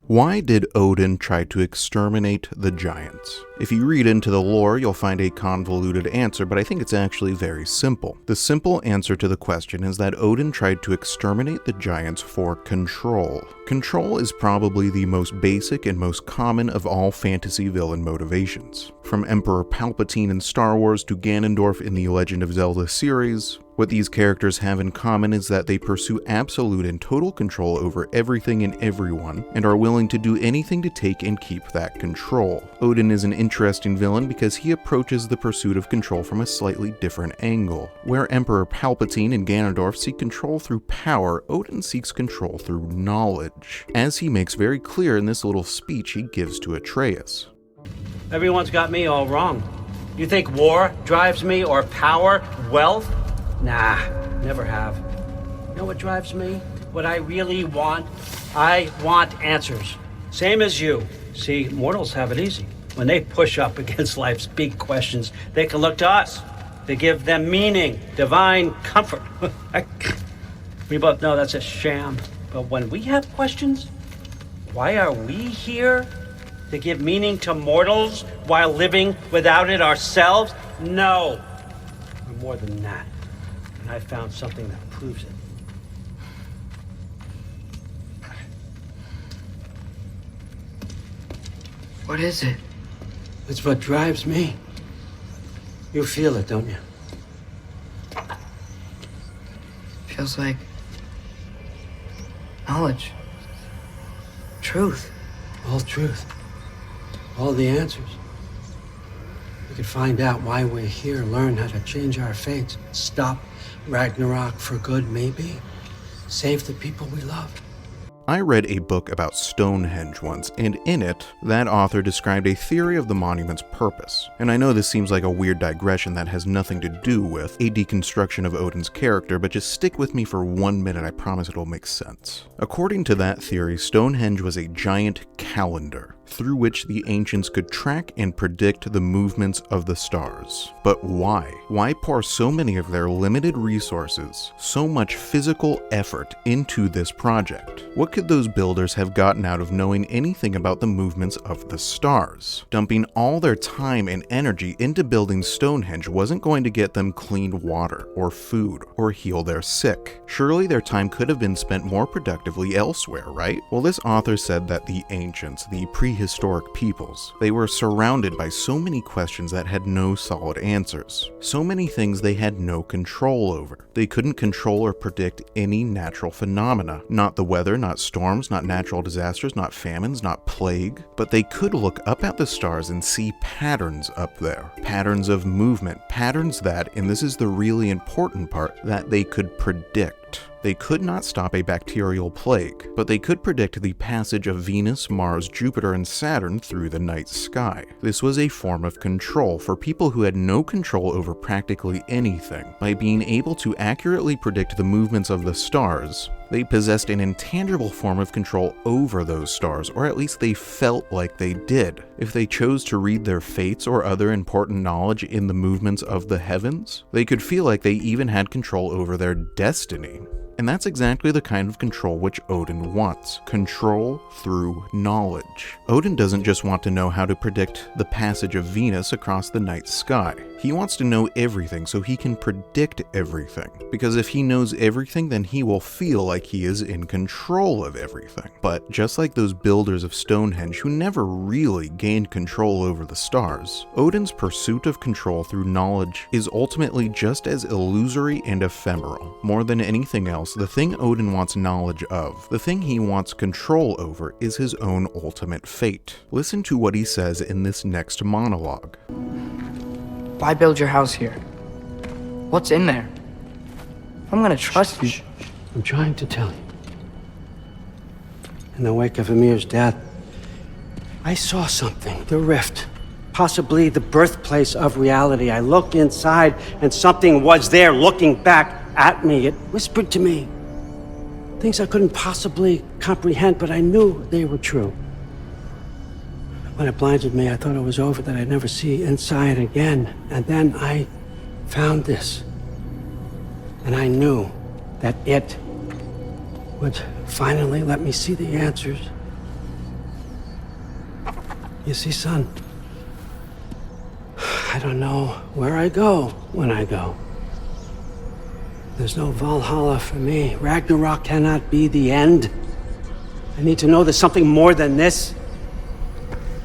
Why did Odin try to exterminate the giants? If you read into the lore, you'll find a convoluted answer, but I think it's actually very simple. The simple answer to the question is that Odin tried to exterminate the giants for control. Control is probably the most basic and most common of all fantasy villain motivations. From Emperor Palpatine in Star Wars to Ganondorf in the Legend of Zelda series, what these characters have in common is that they pursue absolute and total control over everything and everyone, and are willing to do anything to take and keep that control. Odin is an interesting villain because he approaches the pursuit of control from a slightly different angle. Where Emperor Palpatine and Ganondorf seek control through power, Odin seeks control through knowledge, as he makes very clear in this little speech he gives to Atreus. Everyone's got me all wrong. You think war drives me, or power, wealth? Nah, never have. You know what drives me? What I really want? I want answers. Same as you. See, mortals have it easy. When they push up against life's big questions, they can look to us. They give them meaning, divine comfort. We both know that's a sham. But when we have questions, why are we here? To give meaning to mortals while living without it ourselves? No. We're more than that. And I found something that proves it. What is it? It's what drives me. You feel it, don't you? Feels like knowledge. Truth. All truth. All the answers. We could find out why we're here, learn how to change our fates, stop Ragnarok for good, maybe. Save the people we love. I read a book about Stonehenge once, and in it, that author described a theory of the monument's purpose. And I know this seems like a weird digression that has nothing to do with a deconstruction of Odin's character, but just stick with me for 1 minute, I promise it'll make sense. According to that theory, Stonehenge was a giant calendar through which the ancients could track and predict the movements of the stars. But why? Why pour so many of their limited resources, so much physical effort into this project? What could those builders have gotten out of knowing anything about the movements of the stars? Dumping all their time and energy into building Stonehenge wasn't going to get them clean water, or food, or heal their sick. Surely their time could have been spent more productively elsewhere, right? Well, this author said that the ancients, the prehistoric peoples, they were surrounded by so many questions that had no solid answers. So many things they had no control over. They couldn't control or predict any natural phenomena. Not the weather, not storms, not natural disasters, not famines, not plague. But they could look up at the stars and see patterns up there. Patterns of movement. Patterns that, and this is the really important part, that they could predict. They could not stop a bacterial plague, but they could predict the passage of Venus, Mars, Jupiter, and Saturn through the night sky. This was a form of control for people who had no control over practically anything. By being able to accurately predict the movements of the stars, they possessed an intangible form of control over those stars, or at least they felt like they did. If they chose to read their fates or other important knowledge in the movements of the heavens, they could feel like they even had control over their destiny. And that's exactly the kind of control which Odin wants. Control through knowledge. Odin doesn't just want to know how to predict the passage of Venus across the night sky. He wants to know everything so he can predict everything. Because if he knows everything, then he will feel like he is in control of everything. But just like those builders of Stonehenge who never really gained control over the stars, Odin's pursuit of control through knowledge is ultimately just as illusory and ephemeral. More than anything else, the thing Odin wants knowledge of, the thing he wants control over, is his own ultimate fate. Listen to what he says in this next monologue. Why build your house here? What's in there? I'm gonna trust you. I'm trying to tell you. In the wake of Ymir's death, I saw something. The rift. Possibly the birthplace of reality. I looked inside and something was there looking back at me. It whispered to me things I couldn't possibly comprehend, but I knew they were true. When it blinded me, I thought it was over, that I'd never see inside again. And then I found this. And I knew that it would finally let me see the answers You see, son, I don't know where I go when I go. There's no Valhalla for me. Ragnarok cannot be the end. I need to know there's something more than this.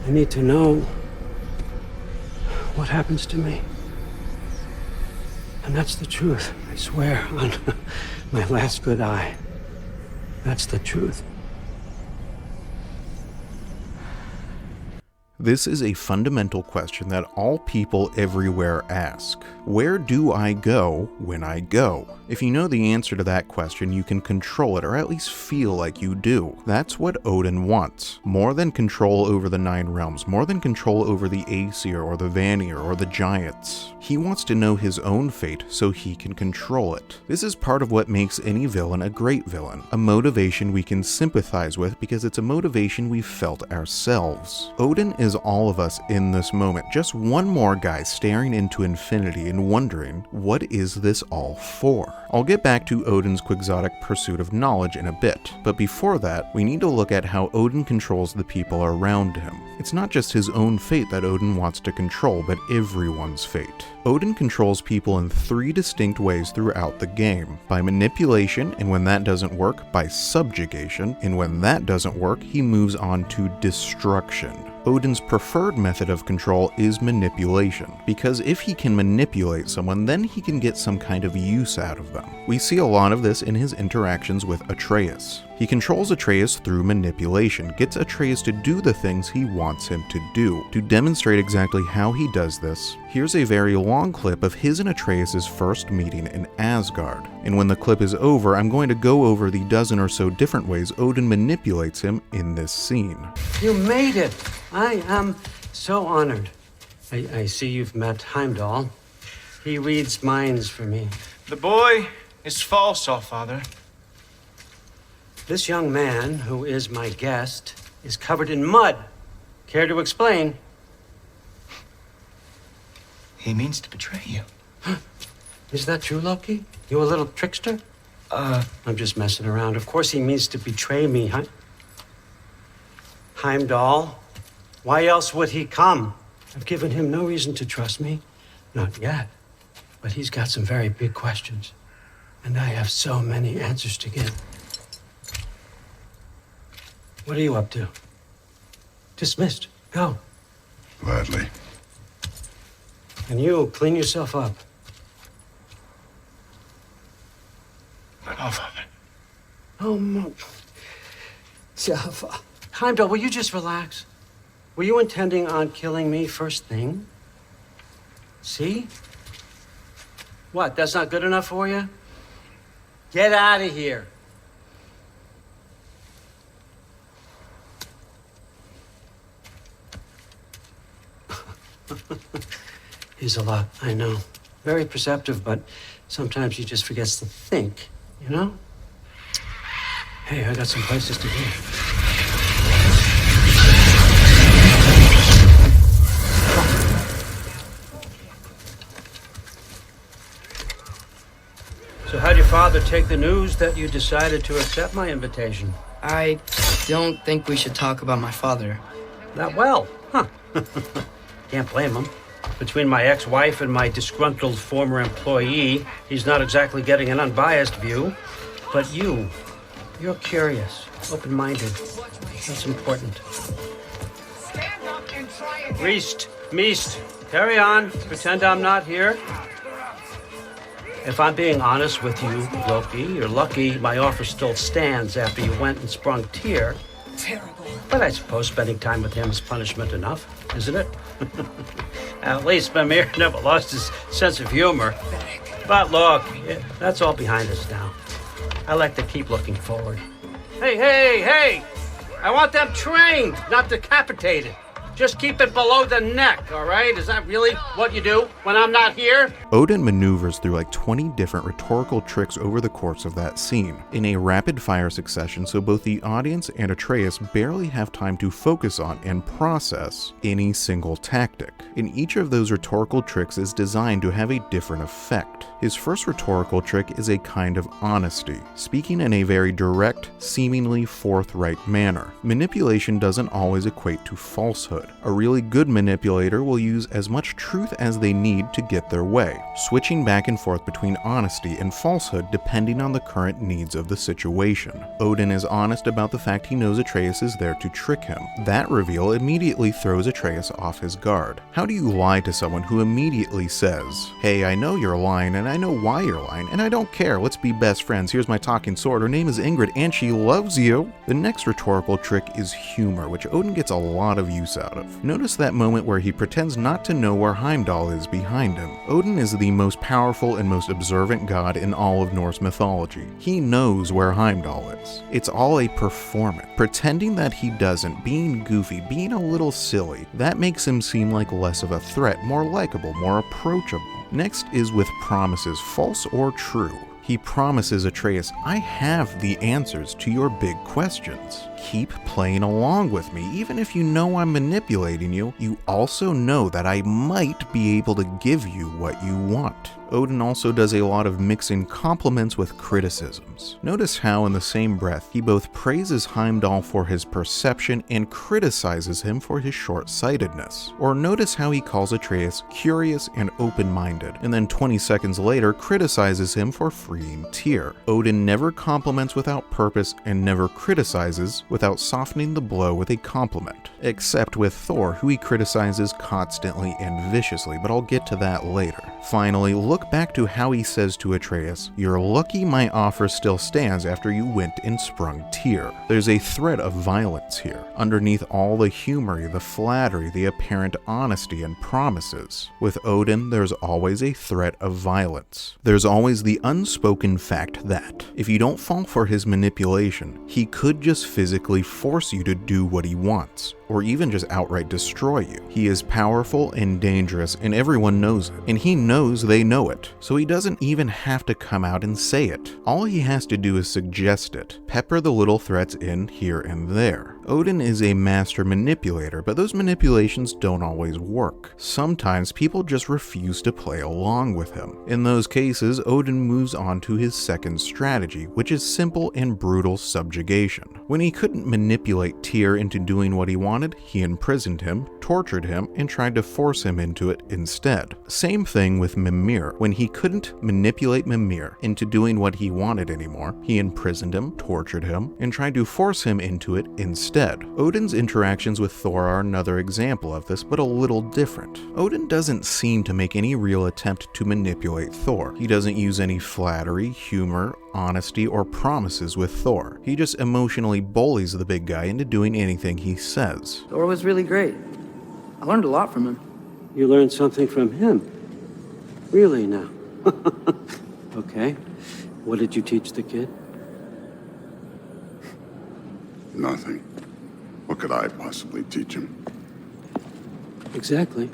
I need to know what happens to me. And that's the truth, I swear, on my last good eye. That's the truth. This is a fundamental question that all people everywhere ask. Where do I go when I go? If you know the answer to that question, you can control it, or at least feel like you do. That's what Odin wants. More than control over the 9 realms, more than control over the Aesir or the Vanir or the giants. He wants to know his own fate so he can control it. This is part of what makes any villain a great villain, a motivation we can sympathize with because it's a motivation we've felt ourselves. Odin is all of us in this moment, just one more guy staring into infinity and wondering, what is this all for? I'll get back to Odin's quixotic pursuit of knowledge in a bit, but before that, we need to look at how Odin controls the people around him. It's not just his own fate that Odin wants to control, but everyone's fate. Odin controls people in 3 distinct ways throughout the game. By manipulation, and when that doesn't work, by subjugation, and when that doesn't work, he moves on to destruction. Odin's preferred method of control is manipulation, because if he can manipulate someone, then he can get some kind of use out of them. We see a lot of this in his interactions with Atreus. He controls Atreus through manipulation, gets Atreus to do the things he wants him to do. To demonstrate exactly how he does this, here's a very long clip of his and Atreus' first meeting in Asgard. And when the clip is over, I'm going to go over the dozen or so different ways Odin manipulates him in this scene. You made it! I am so honored. I see you've met Heimdall. He reads minds for me. The boy is false, all father. This young man, who is my guest, is covered in mud. Care to explain? He means to betray you. Is that true, Loki? You a little trickster? I'm just messing around. Of course he means to betray me, huh? Heimdall, why else would he come? I've given him no reason to trust me. Not yet. But he's got some very big questions. And I have so many answers to give. What are you up to? Dismissed. Go. Gladly. And you, clean yourself up. All father. Oh, no. Jaffa. Heimdall, will you just relax? Were you intending on killing me first thing? See? What, that's not good enough for you? Get out of here. He's a lot, I know. Very perceptive, but sometimes he just forgets to think, you know? Hey, I got some places to be. So how'd your father take the news that you decided to accept my invitation? I don't think we should talk about my father. Not well, huh? Can't blame him. Between my ex-wife and my disgruntled former employee, he's not exactly getting an unbiased view. But you're curious, open-minded. That's important. Meest, carry on. Pretend I'm not here. If I'm being honest with you, Loki, you're lucky my offer still stands after you went and sprung Tyr. Terrible. But I suppose spending time with him is punishment enough, isn't it? At least Mimir never lost his sense of humor. But look, that's all behind us now. I like to keep looking forward. Hey! I want them trained, not decapitated. Just keep it below the neck, all right? Is that really what you do when I'm not here? Odin maneuvers through like 20 different rhetorical tricks over the course of that scene, in a rapid-fire succession so both the audience and Atreus barely have time to focus on and process any single tactic. And each of those rhetorical tricks is designed to have a different effect. His first rhetorical trick is a kind of honesty, speaking in a very direct, seemingly forthright manner. Manipulation doesn't always equate to falsehood. falsehood. A really good manipulator will use as much truth as they need to get their way, switching back and forth between honesty and falsehood depending on the current needs of the situation. Odin is honest about the fact he knows Atreus is there to trick him. That reveal immediately throws Atreus off his guard. How do you lie to someone who immediately says, "Hey, I know you're lying and I know why you're lying and I don't care, let's be best friends, here's my talking sword, her name is Ingrid and she loves you"? The next rhetorical trick is humor, which Odin gets a lot of use out of. Notice that moment where he pretends not to know where Heimdall is behind him. Odin is the most powerful and most observant god in all of Norse mythology. He knows where Heimdall is. It's all a performance. Pretending that he doesn't, being goofy, being a little silly, that makes him seem like less of a threat, more likable, more approachable. Next is with promises, false or true. He promises Atreus, "I have the answers to your big questions. Keep playing along with me. Even if you know I'm manipulating you, you also know that I might be able to give you what you want." Odin also does a lot of mixing compliments with criticisms. Notice how in the same breath he both praises Heimdall for his perception and criticizes him for his short-sightedness. Or notice how he calls Atreus curious and open-minded, and then 20 seconds later criticizes him for freeing Tyr. Odin never compliments without purpose and never criticizes without softening the blow with a compliment. Except with Thor, who he criticizes constantly and viciously, but I'll get to that later. Finally, look back to how he says to Atreus, "You're lucky my offer still stands after you went and sprung Tyr." There's a thread of violence here. Underneath all the humor, the flattery, the apparent honesty and promises. With Odin, there's always a threat of violence. There's always the unspoken fact that, if you don't fall for his manipulation, he could just physically force you to do what he wants, or even just outright destroy you. He is powerful and dangerous, and everyone knows it, and he knows they know it, so he doesn't even have to come out and say it. All he has to do is suggest it, pepper the little threats in here and there. Odin is a master manipulator, but those manipulations don't always work. Sometimes people just refuse to play along with him. In those cases, Odin moves on to his second strategy, which is simple and brutal subjugation. When he couldn't manipulate Tyr into doing what he wanted, he imprisoned him, tortured him, and tried to force him into it instead. Same thing with Mimir. When he couldn't manipulate Mimir into doing what he wanted anymore, he imprisoned him, tortured him, and tried to force him into it instead. Odin's interactions with Thor are another example of this, but a little different. Odin doesn't seem to make any real attempt to manipulate Thor. He doesn't use any flattery, humor, honesty, or promises with Thor. He just emotionally bullies the big guy into doing anything he says. Thor was really great. I learned a lot from him. You learned something from him? Really now? Okay. What did you teach the kid? Nothing. What could I possibly teach him? Exactly.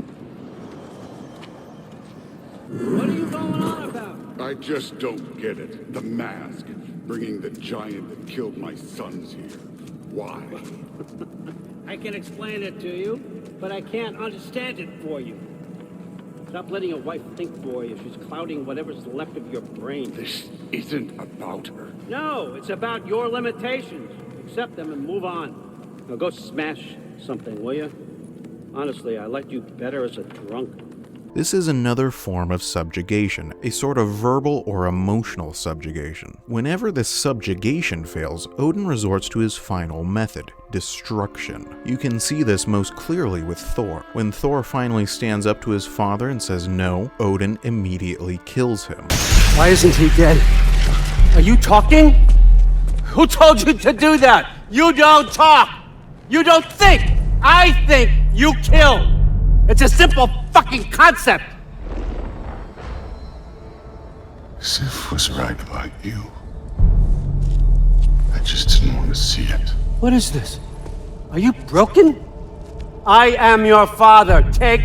What are you going on about? I just don't get it. The mask. Bringing the giant that killed my sons here. Why? I can explain it to you, but I can't understand it for you. Stop letting your wife think for you. She's clouding whatever's left of your brain. This isn't about her. No, it's about your limitations. Accept them and move on. Now go smash something, will you? Honestly, I liked you better as a drunk. This is another form of subjugation, a sort of verbal or emotional subjugation. Whenever this subjugation fails, Odin resorts to his final method, destruction. You can see this most clearly with Thor. When Thor finally stands up to his father and says no, Odin immediately kills him. Why isn't he dead? Are you talking? Who told you to do that? You don't talk! You don't think! I think you kill! It's a simple fucking concept! Sif was right about you. I just didn't want to see it. What is this? Are you broken? I am your father. Take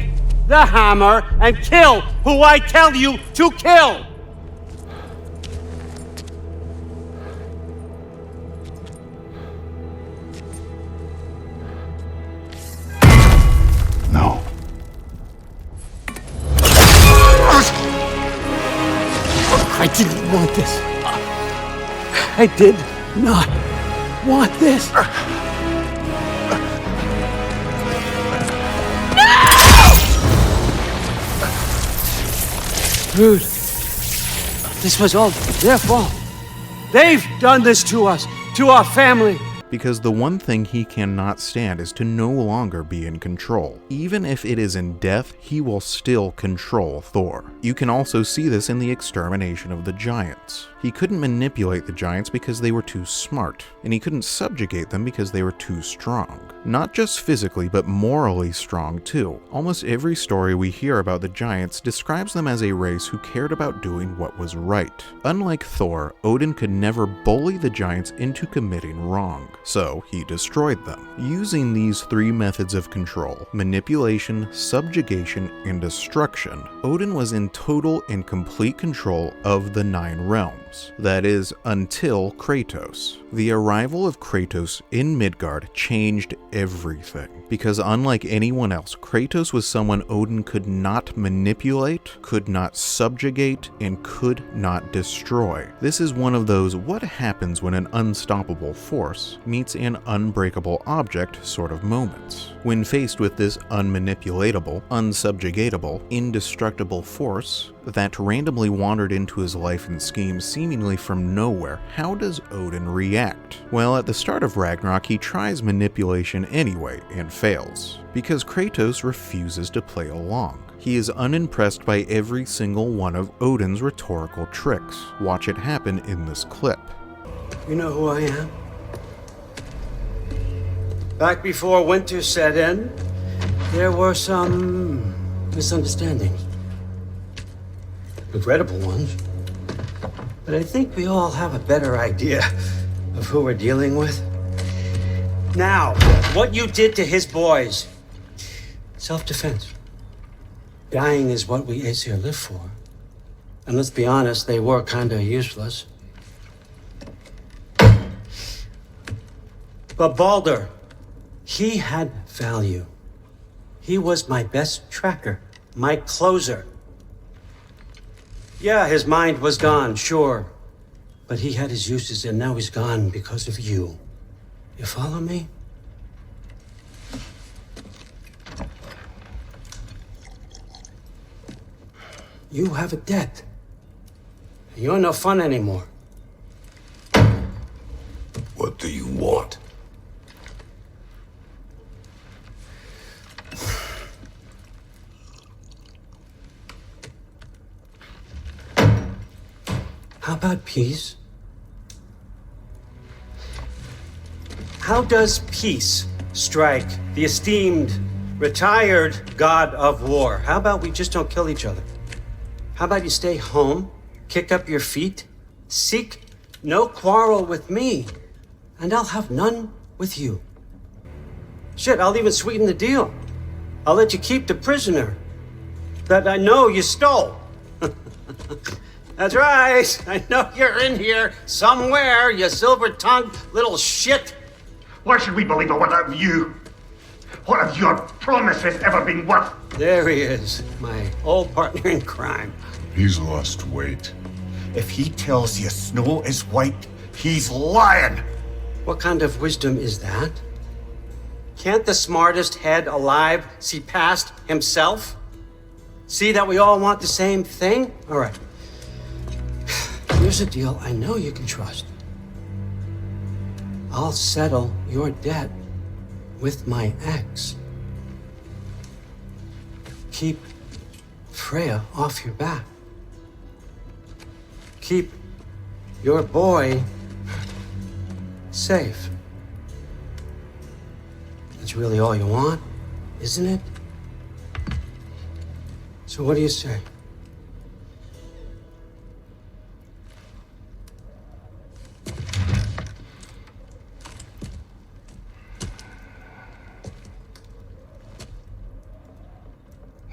the hammer and kill who I tell you to kill! No. I didn't want this. I did not want this. Dude, this was all their fault. They've done this to us, to our family. Because the one thing he cannot stand is to no longer be in control. Even if it is in death, he will still control Thor. You can also see this in the extermination of the giants. He couldn't manipulate the giants because they were too smart, and he couldn't subjugate them because they were too strong. Not just physically, but morally strong too. Almost every story we hear about the giants describes them as a race who cared about doing what was right. Unlike Thor, Odin could never bully the giants into committing wrong, so he destroyed them. Using these three methods of control, manipulation, subjugation, and destruction, Odin was in total and complete control of the 9 realms. That is, until Kratos. The arrival of Kratos in Midgard changed everything, because unlike anyone else, Kratos was someone Odin could not manipulate, could not subjugate, and could not destroy. This is one of those what happens when an unstoppable force meets an unbreakable object sort of moments. When faced with this unmanipulatable, unsubjugatable, indestructible force that randomly wandered into his life and schemes seemingly from nowhere, how does Odin react? Well, at the start of Ragnarok, he tries manipulation anyway and fails, because Kratos refuses to play along. He is unimpressed by every single one of Odin's rhetorical tricks. Watch it happen in this clip. You know who I am? Back before winter set in, there were some misunderstandings. Regrettable ones. But I think we all have a better idea of who we're dealing with. Now, what you did to his boys. Self-defense. Dying is what we Aesir live for. And let's be honest, they were kinda useless. But Baldur, he had value. He was my best tracker, my closer. Yeah, his mind was gone, sure. But he had his uses, and now he's gone because of you. You follow me? You have a debt. You're no fun anymore. What do you want? How about peace? How does peace strike the esteemed, retired god of war? How about we just don't kill each other? How about you stay home, kick up your feet, seek no quarrel with me, and I'll have none with you. Shit, I'll even sweeten the deal. I'll let you keep the prisoner that I know you stole. That's right. I know you're in here somewhere, you silver-tongued little shit. Why should we believe a word of you? What have your promises ever been worth? There he is, my old partner in crime. He's lost weight. If he tells you snow is white, he's lying. What kind of wisdom is that? Can't the smartest head alive see past himself? See that we all want the same thing? All right. Here's a deal I know you can trust. I'll settle your debt with my ex. Keep Freya off your back. Keep your boy safe. That's really all you want, isn't it? So what do you say?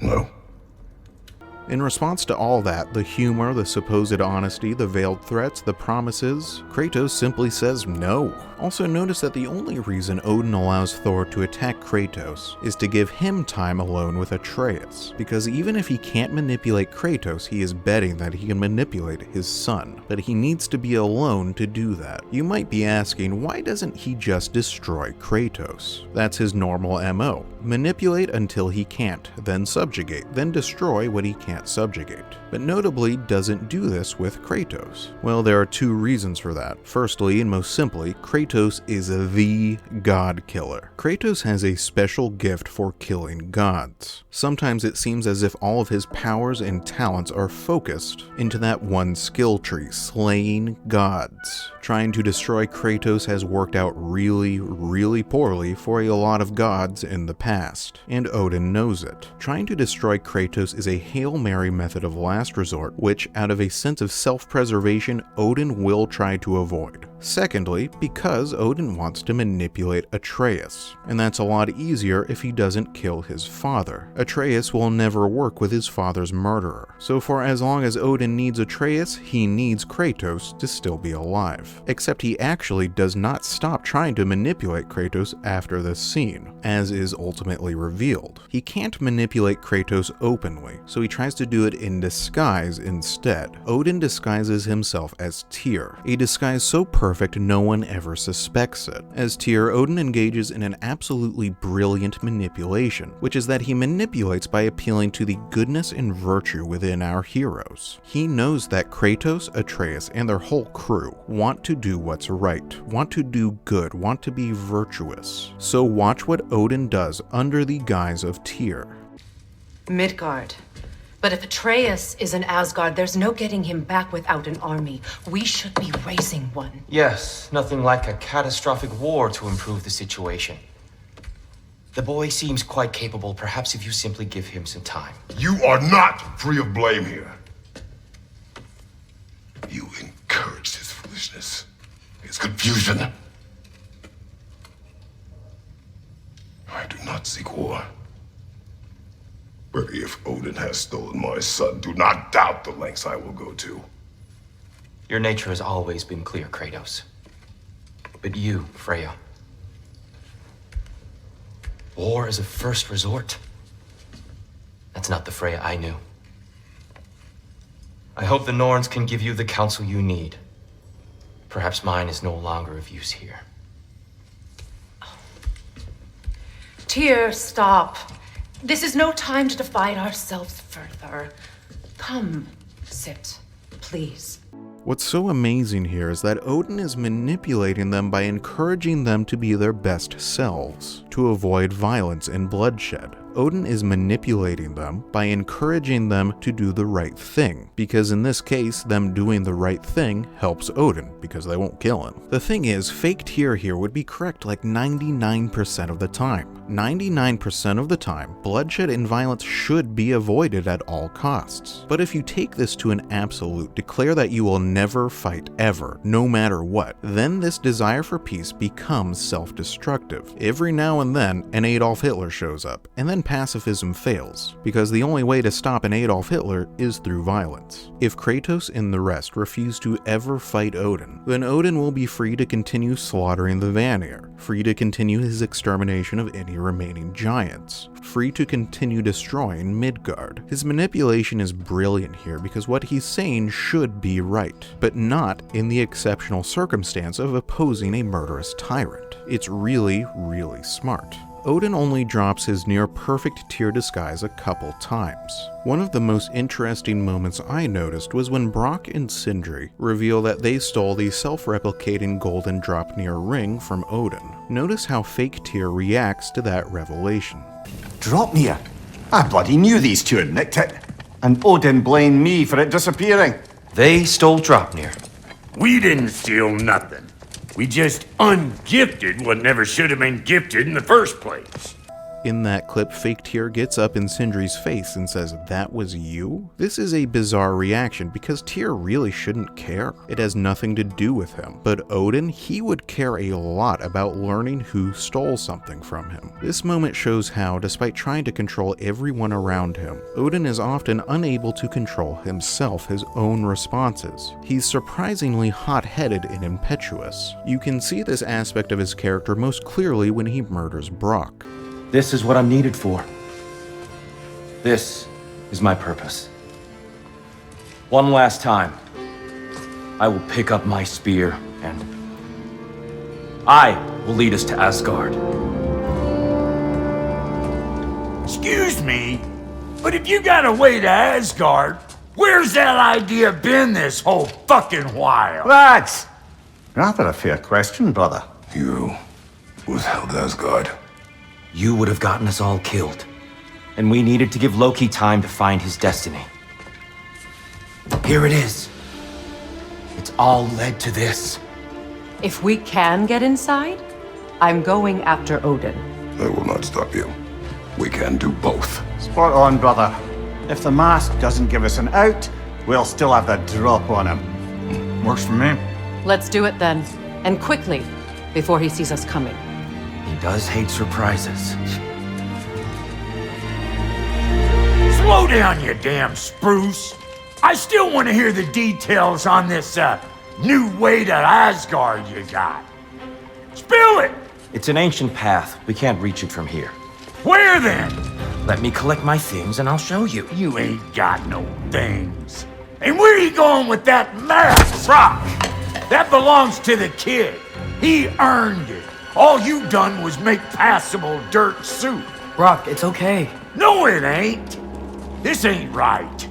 No. In response to all that, the humor, the supposed honesty, the veiled threats, the promises, Kratos simply says no. Also notice that the only reason Odin allows Thor to attack Kratos is to give him time alone with Atreus, because even if he can't manipulate Kratos, he is betting that he can manipulate his son, but he needs to be alone to do that. You might be asking, why doesn't he just destroy Kratos? That's his normal MO. Manipulate until he can't, then subjugate, then destroy what he can't subjugate. But notably doesn't do this with Kratos. Well, there are two reasons for that. Firstly, and most simply, Kratos is the god killer. Kratos has a special gift for killing gods. Sometimes it seems as if all of his powers and talents are focused into that one skill tree, slaying gods. Trying to destroy Kratos has worked out really poorly for a lot of gods in the past, and Odin knows it. Trying to destroy Kratos is a Hail Mary method of last resort, which, out of a sense of self-preservation, Odin will try to avoid. Secondly, because Odin wants to manipulate Atreus, and that's a lot easier if he doesn't kill his father. Atreus will never work with his father's murderer, so for as long as Odin needs Atreus, he needs Kratos to still be alive. Except he actually does not stop trying to manipulate Kratos after this scene, as is ultimately revealed. He can't manipulate Kratos openly, so he tries to do it in disguise instead. Odin disguises himself as Tyr, a disguise so perfect no one ever suspects it. As Tyr, Odin engages in an absolutely brilliant manipulation, which is that he manipulates by appealing to the goodness and virtue within our heroes. He knows that Kratos, Atreus, and their whole crew want to do what's right, want to do good, want to be virtuous. So watch what Odin does under the guise of Tyr. Midgard. But if Atreus is in Asgard, there's no getting him back without an army. We should be raising one. Yes, nothing like a catastrophic war to improve the situation. The boy seems quite capable, perhaps if you simply give him some time. You are not free of blame here. You encouraged his foolishness, his confusion. I do not seek war. But if Odin has stolen my son, do not doubt the lengths I will go to. Your nature has always been clear, Kratos. But you, Freya. War is a first resort. That's not the Freya I knew. I hope the Norns can give you the counsel you need. Perhaps mine is no longer of use here. Tyr, stop. This is no time to divide ourselves further. Come, sit, please. What's so amazing here is that Odin is manipulating them by encouraging them to be their best selves, to avoid violence and bloodshed. Odin is manipulating them by encouraging them to do the right thing, because in this case, them doing the right thing helps Odin, because they won't kill him. The thing is, fake Tyr here would be correct like 99% of the time. 99% of the time, bloodshed and violence should be avoided at all costs. But if you take this to an absolute, declare that you will never fight ever, no matter what, then this desire for peace becomes self-destructive. Every now and then, an Adolf Hitler shows up, and then pacifism fails, because the only way to stop an Adolf Hitler is through violence. If Kratos and the rest refuse to ever fight Odin, then Odin will be free to continue slaughtering the Vanir, free to continue his extermination of any remaining giants, free to continue destroying Midgard. His manipulation is brilliant here because what he's saying should be right, but not in the exceptional circumstance of opposing a murderous tyrant. It's really smart. Odin only drops his near-perfect Tyr disguise a couple times. One of the most interesting moments I noticed was when Brock and Sindri reveal that they stole the self-replicating golden Draupnir ring from Odin. Notice how fake Tyr reacts to that revelation. Draupnir? I bloody knew these two had nicked it. And Odin blamed me for it disappearing. They stole Draupnir. We didn't steal nothing. We just ungifted what never should have been gifted in the first place. In that clip, fake Tyr gets up in Sindri's face and says, "That was you?" This is a bizarre reaction because Tyr really shouldn't care. It has nothing to do with him. But Odin, he would care a lot about learning who stole something from him. This moment shows how, despite trying to control everyone around him, Odin is often unable to control himself, his own responses. He's surprisingly hot-headed and impetuous. You can see this aspect of his character most clearly when he murders Brock. This is what I'm needed for. This is my purpose. One last time, I will pick up my spear and I will lead us to Asgard. Excuse me, but if you got a way to Asgard, where's that idea been this whole fucking while? Lads! Rather a fair question, brother. You withheld Asgard. You would have gotten us all killed, and we needed to give Loki time to find his destiny. Here it is. It's all led to this. If we can get inside, I'm going after Odin. I will not stop you. We can do both. Spot on, brother. If the mask doesn't give us an out, we'll still have the drop on him. Works for me. Let's do it then, and quickly, before he sees us coming. He does hate surprises. Slow down, you damn spruce. I still want to hear the details on this, new way to Asgard you got. Spill it! It's an ancient path. We can't reach it from here. Where then? Let me collect my things and I'll show you. You ain't got no things. And where you going with that mask, Brock? That belongs to the kid. He earned it. All you done was make passable dirt soup. Brock, it's okay. No, it ain't. This ain't right.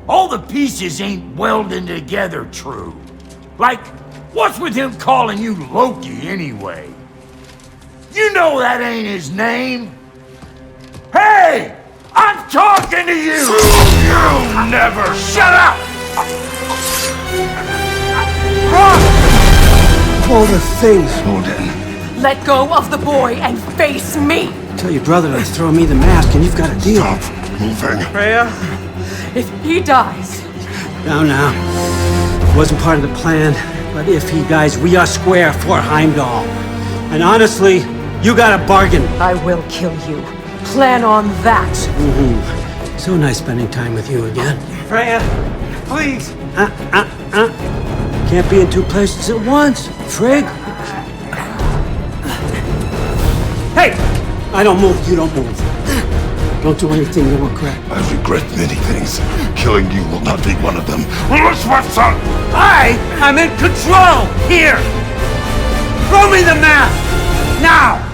All the pieces ain't welding together true. Like, what's with him calling you Loki anyway? You know that ain't his name. Hey! I'm talking to you! You never shut up! All the things. Odin. Let go of the boy and face me! Tell your brother to throw me the mask and you've got a deal. Stop moving. Freya, if he dies... Now. Wasn't part of the plan, but if he dies, we are square for Heimdall. And honestly, you got a bargain. I will kill you. Plan on that. So nice spending time with you again. Freya, please. Can't be in two places at once, Frig. Hey! I don't move, you don't move. Don't do anything you regret. I regret many things. Killing you will not be one of them. Son! I am in control here! Throw me the mask! Now!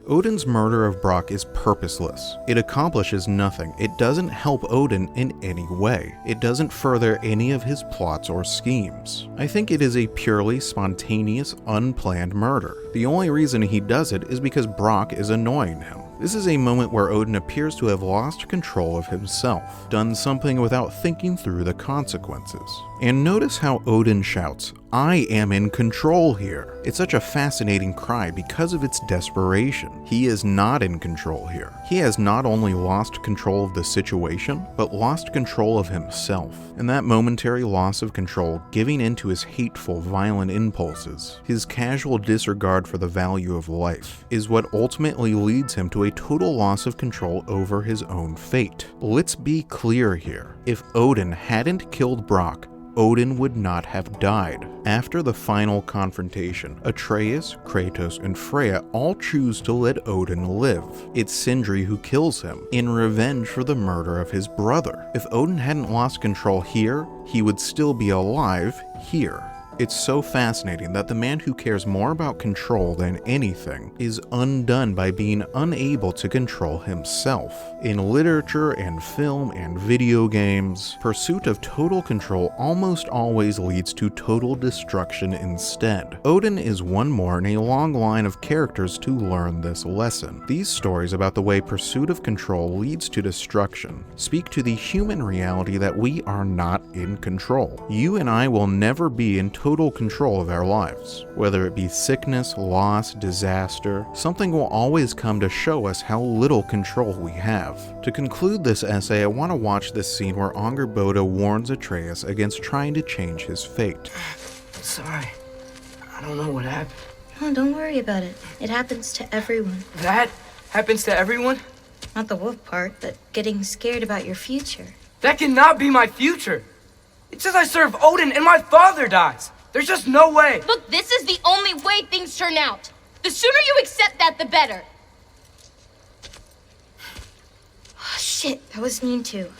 Odin's murder of Brock is purposeless. It accomplishes nothing. It doesn't help Odin in any way. It doesn't further any of his plots or schemes. I think it is a purely spontaneous, unplanned murder. The only reason he does it is because Brock is annoying him. This is a moment where Odin appears to have lost control of himself, done something without thinking through the consequences. And notice how Odin shouts, "I am in control here." It's such a fascinating cry because of its desperation. He is not in control here. He has not only lost control of the situation, but lost control of himself. And that momentary loss of control, giving into his hateful, violent impulses, his casual disregard for the value of life, is what ultimately leads him to a total loss of control over his own fate. Let's be clear here. If Odin hadn't killed Brock, Odin would not have died. After the final confrontation, Atreus, Kratos, and Freya all choose to let Odin live. It's Sindri who kills him, in revenge for the murder of his brother. If Odin hadn't lost control here, he would still be alive here. It's so fascinating that the man who cares more about control than anything is undone by being unable to control himself. In literature and film and video games, pursuit of total control almost always leads to total destruction instead. Odin is one more in a long line of characters to learn this lesson. These stories about the way pursuit of control leads to destruction speak to the human reality that we are not in control. You and I will never be in total total control of our lives. Whether it be sickness, loss, disaster, something will always come to show us how little control we have. To conclude this essay, I want to watch this scene where Angerboda warns Atreus against trying to change his fate. Sorry. I don't know what happened. Oh, don't worry about it. It happens to everyone. That happens to everyone? Not the wolf part, but getting scared about your future. That cannot be my future. It says I serve Odin and my father dies. There's just no way. Look, this is the only way things turn out. The sooner you accept that, the better. Oh, shit, that was mean too.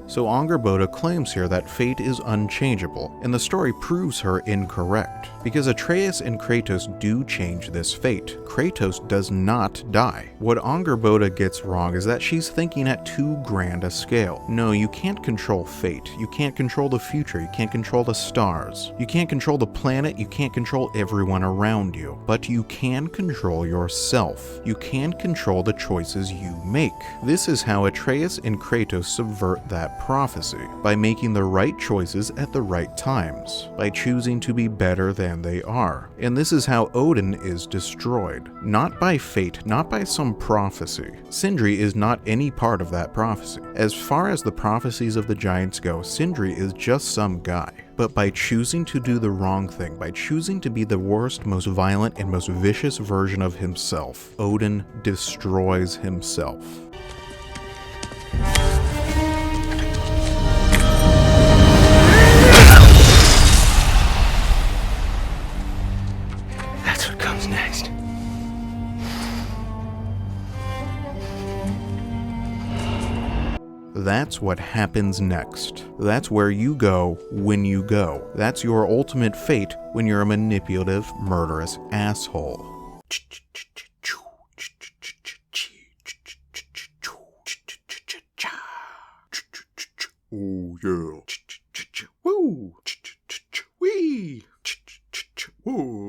So Angerboda claims here that fate is unchangeable, and the story proves her incorrect, because Atreus and Kratos do change this fate. Kratos does not die. What Angerboda gets wrong is that she's thinking at too grand a scale. No, you can't control fate. You can't control the future. You can't control the stars. You can't control the planet. You can't control everyone around you. But you can control yourself. You can control the choices you make. This is how Atreus and Kratos subvert that prophecy, by making the right choices at the right times, by choosing to be better than they are. And this is how Odin is destroyed. Not by fate, not by some prophecy. Sindri is not any part of that prophecy. As far as the prophecies of the giants go, Sindri is just some guy. But by choosing to do the wrong thing, by choosing to be the worst, most violent, and most vicious version of himself, Odin destroys himself. That's what comes next. That's what happens next. That's where you go when you go. That's your ultimate fate when you're a manipulative, murderous asshole. Oh yeah. Woo. Wee. Woo.